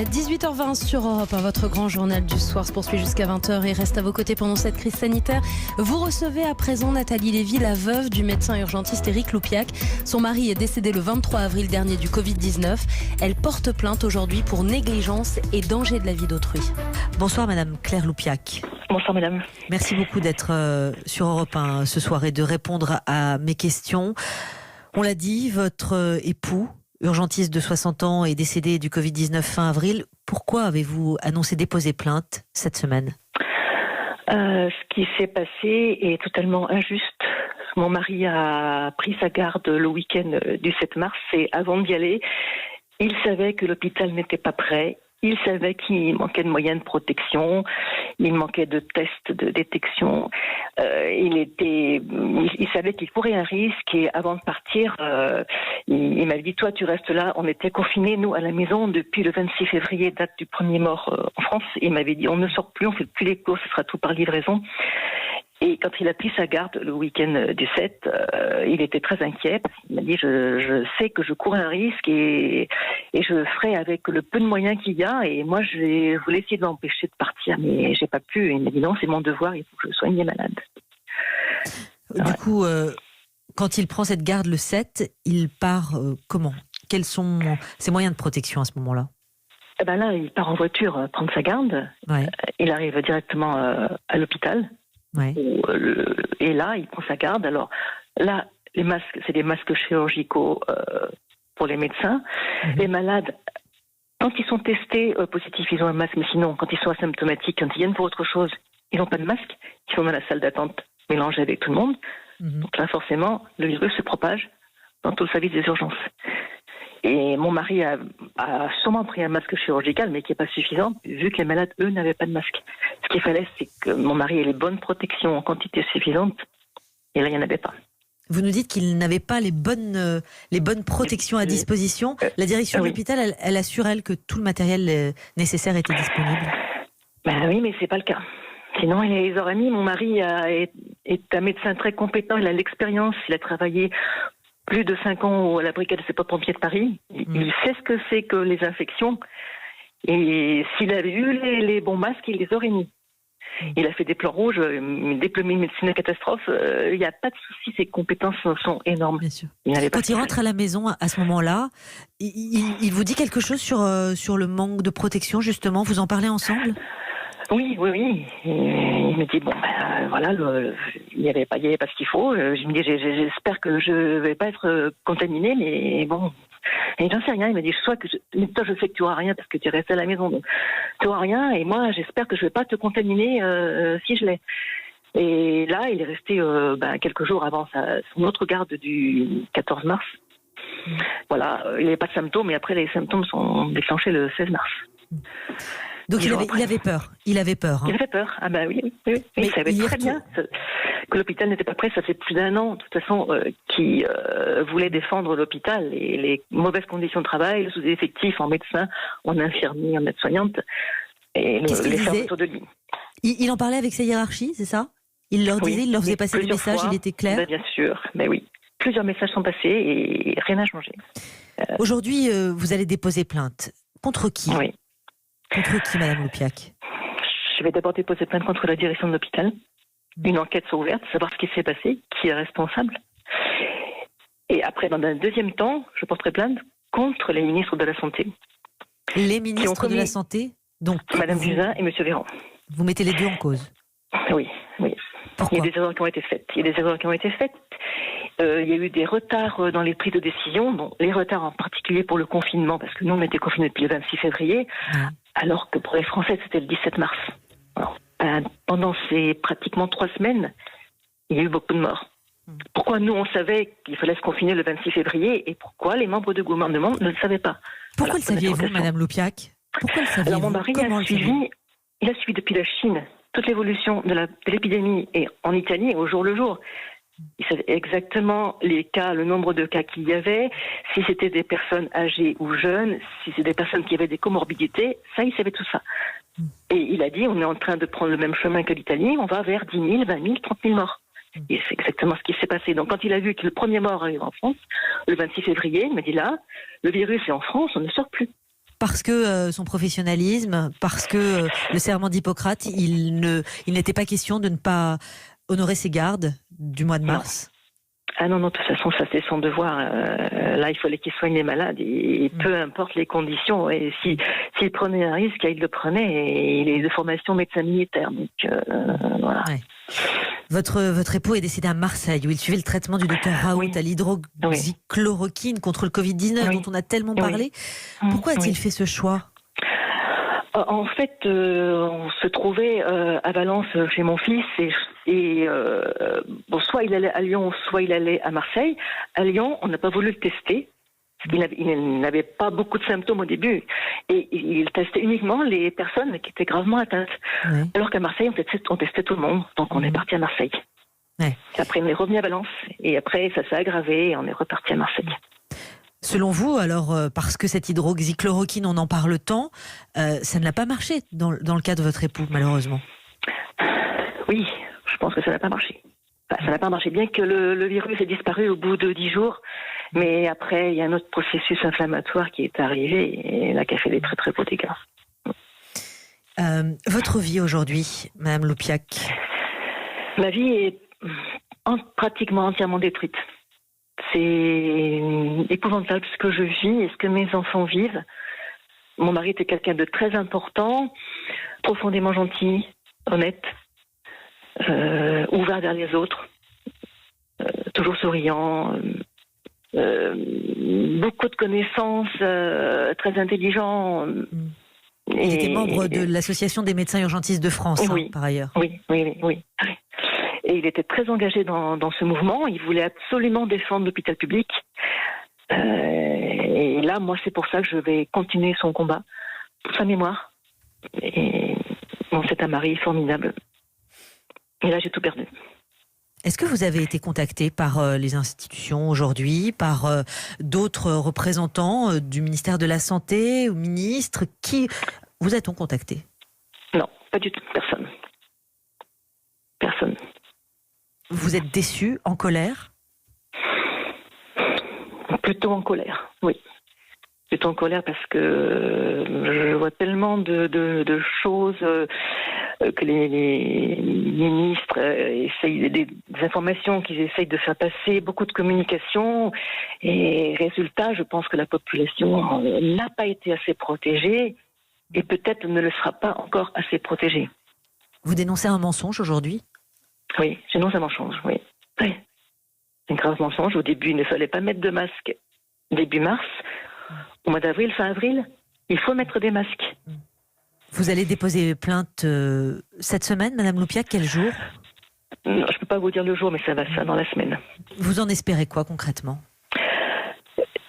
18h20 sur Europe 1, votre grand journal du soir se poursuit jusqu'à 20h et reste à vos côtés pendant cette crise sanitaire. Vous recevez à présent Nathalie Lévy, la veuve du médecin urgentiste Éric Loupiac. Son mari est décédé le 23 avril dernier du Covid-19. Elle porte plainte aujourd'hui pour négligence et danger de la vie d'autrui. Bonsoir Madame Claire Loupiac. Bonsoir madame. Merci beaucoup d'être sur Europe 1 ce soir et de répondre à mes questions. On l'a dit, votre époux, urgentiste de 60 ans, est décédé du Covid-19 fin avril. Pourquoi avez-vous annoncé déposer plainte cette semaine ? Ce qui s'est passé est totalement injuste. Mon mari a pris sa garde le week-end du 7 mars et avant d'y aller, il savait que l'hôpital n'était pas prêt. Il savait qu'il manquait de moyens de protection, il manquait de tests de détection. Il savait qu'il courait un risque et avant de partir, il m'avait dit « Toi, tu restes là ». On était confinés, nous, à la maison depuis le 26 février, date du premier mort en France. Il m'avait dit « On ne sort plus, on ne fait plus les courses, ce sera tout par livraison ». Et quand il a pris sa garde le week-end du 7, il était très inquiet. Il m'a dit je sais que je cours un risque et je le ferai avec le peu de moyens qu'il y a. Et moi, je voulais essayer de l'empêcher de partir, mais j'ai pas pu. Il m'a dit non, c'est mon devoir, il faut que je soigne les malades. Du coup, quand il prend cette garde le 7, il part comment ? Quels sont ses moyens de protection à ce moment-là ? Là, il part en voiture prendre sa garde. Ouais. Il arrive directement à l'hôpital. Ouais. Et là, il prend sa garde. Alors là, les masques, c'est des masques chirurgicaux pour les médecins. Les malades, quand ils sont testés positifs, ils ont un masque. Mais sinon, quand ils sont asymptomatiques, quand ils viennent pour autre chose, ils n'ont pas de masque. Ils sont dans la salle d'attente mélangés avec tout le monde. Donc là, forcément, le virus se propage dans tout le service des urgences. Et mon mari a sûrement pris un masque chirurgical, mais qui n'est pas suffisant, vu que les malades, eux, n'avaient pas de masque. Ce qu'il fallait, c'est que mon mari ait les bonnes protections en quantité suffisante, et là, il n'y en avait pas. Vous nous dites qu'il n'avait pas les bonnes protections à disposition. La direction de l'hôpital, elle assure, elle, que tout le matériel nécessaire était disponible. Oui, mais c'est pas le cas. Sinon, il les aurait mis. Mon mari est un médecin très compétent, il a l'expérience, il a travaillé plus de 5 ans à la brigade des sapeurs-pompiers de Paris. Il sait ce que c'est que les infections. Et s'il avait eu les bons masques, il les aurait mis. Il a fait des plans rouges, diplômé de médecine de catastrophe. Il n'y a pas de souci, ses compétences sont énormes. Bien sûr. Quand il rentre à la maison à ce moment-là, il vous dit quelque chose sur le manque de protection, justement ? Vous en parlez ensemble ? Oui. Et il me dit voilà, il n'y avait pas ce qu'il faut. Je me dis j'espère que je ne vais pas être contaminée, mais bon. Et j'en sais rien. Il m'a dit soit que toi je sais que tu n'auras rien parce que tu restes à la maison, donc tu n'auras rien. Et moi j'espère que je ne vais pas te contaminer si je l'ai. Et là il est resté quelques jours avant son autre garde du 14 mars. Voilà, il n'avait pas de symptômes, mais après les symptômes sont déclenchés le 16 mars. Donc il avait peur. Il avait peur. Il avait peur. Oui. Il savait très bien que l'hôpital n'était pas prêt. Ça fait plus d'1 an, de toute façon, qui voulait défendre l'hôpital et les mauvaises conditions de travail, le sous-effectif en médecins, en infirmiers, en aides-soignantes et les fermetures de lits. Il en parlait avec sa hiérarchie, c'est ça ? Il leur disait, il leur faisait passer des messages, il était clair ? Bien sûr, mais oui. Plusieurs messages sont passés et rien n'a changé. Aujourd'hui, vous allez déposer plainte. Contre qui ? Oui. Contre qui, Madame Loupiac ? Je vais d'abord déposer plainte contre la direction de l'hôpital. Une enquête soit ouverte, savoir ce qui s'est passé, qui est responsable. Et après, dans un deuxième temps, je porterai plainte contre les ministres de la Santé. Les ministres de la Santé ? Donc, Madame Buzyn et Monsieur Véran. Vous mettez les deux en cause ? Oui. Pourquoi ? Il y a des erreurs qui ont été faites. Il y a eu des retards dans les prises de décision, les retards en particulier pour le confinement, parce que nous, on était confinés depuis le 26 février, alors que pour les Français, c'était le 17 mars. Alors, pendant ces pratiquement 3 semaines, il y a eu beaucoup de morts. Pourquoi nous, on savait qu'il fallait se confiner le 26 février, et pourquoi les membres du gouvernement ne le savaient pas ? Pourquoi le saviez-vous, Madame Loupiac ? Pourquoi le saviez-vous ? Alors, mon mari il a suivi depuis la Chine toute l'évolution de l'épidémie, et en Italie, au jour le jour. Il savait exactement les cas, le nombre de cas qu'il y avait, si c'était des personnes âgées ou jeunes, si c'était des personnes qui avaient des comorbidités, ça, il savait tout ça. Et il a dit, on est en train de prendre le même chemin que l'Italie, on va vers 10 000, 20 000, 30 000 morts. Et c'est exactement ce qui s'est passé. Donc quand il a vu que le premier mort arrive en France, le 26 février, il m'a dit là, le virus est en France, on ne sort plus. parce que son professionnalisme, parce que le serment d'Hippocrate, il n'était pas question de ne pas honorer ses gardes du mois de mars. Ah non, de toute façon, ça c'est son devoir. Là, il fallait qu'il soigne les malades, et peu importe les conditions. Et s'il prenait un risque, il le prenait, et il est de formation médecin militaire. Donc, voilà. Ouais. Votre époux est décédé à Marseille, où il suivait le traitement du docteur Raoult à l'hydroxychloroquine contre le Covid-19, dont on a tellement parlé. Pourquoi a-t-il fait ce choix ? En fait, on se trouvait à Valence chez mon fils, et soit il allait à Lyon, soit il allait à Marseille. À Lyon, on n'a pas voulu le tester, parce qu'il n'avait pas beaucoup de symptômes au début, et il testait uniquement les personnes qui étaient gravement atteintes. Alors qu'à Marseille, on testait tout le monde, donc on est parti à Marseille. Après, on est revenu à Valence, et après, ça s'est aggravé, et on est reparti à Marseille. Selon vous, alors, parce que cette hydroxychloroquine, on en parle tant, ça ne l'a pas marché dans le cas de votre époux, malheureusement. Oui, je pense que ça n'a pas marché. Enfin, ça n'a pas marché, bien que le virus ait disparu au bout de 10 jours. Mais après, il y a un autre processus inflammatoire qui est arrivé, et là, qui a fait des très très beaux dégâts. Votre vie aujourd'hui, Madame Loupiac ? Ma vie est pratiquement entièrement détruite. C'est épouvantable ce que je vis et ce que mes enfants vivent. Mon mari était quelqu'un de très important, profondément gentil, honnête, ouvert vers les autres, toujours souriant, beaucoup de connaissances, très intelligent. Il était membre de l'Association des médecins urgentistes de France, par ailleurs. Oui. Et il était très engagé dans ce mouvement. Il voulait absolument défendre l'hôpital public. Et là, moi, c'est pour ça que je vais continuer son combat, pour sa mémoire. Et bon, c'est un mari formidable. Et là, j'ai tout perdu. Est-ce que vous avez été contacté par les institutions aujourd'hui, par d'autres représentants du ministère de la Santé ou ministres ? Qui vous a-t-on contacté ? Non, pas du tout. Personne. Personne. Vous êtes déçu, en colère ? Plutôt en colère, oui. Plutôt en colère parce que je vois tellement de choses que les ministres essayent, des informations qu'ils essayent de faire passer, beaucoup de communication, et résultat, je pense que la population n'a pas été assez protégée et peut-être ne le sera pas encore assez protégée. Vous dénoncez un mensonge aujourd'hui ? Oui, je dénonce un mensonge, oui. Un grave mensonge. Au début, il ne fallait pas mettre de masque. Début mars, au mois d'avril, fin avril, il faut mettre des masques. Vous allez déposer plainte cette semaine, Madame Loupiac, quel jour ? Non, je ne peux pas vous dire le jour, mais ça va se faire dans la semaine. Vous en espérez quoi concrètement ?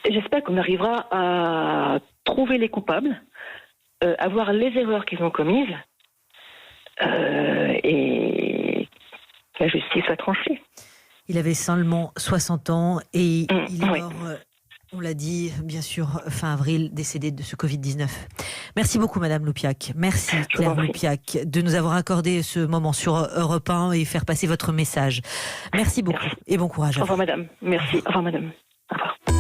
J'espère qu'on arrivera à trouver les coupables, à voir les erreurs qu'ils ont commises, et la justice va trancher. Il avait seulement 60 ans et il est mort, on l'a dit, bien sûr, fin avril, décédé de ce Covid-19. Merci beaucoup, Madame Loupiac. Merci, Claire Loupiac, de nous avoir accordé ce moment sur Europe 1 et faire passer votre message. Merci beaucoup et bon courage à vous. Au revoir, Madame. Merci. Au revoir, Madame. Au revoir.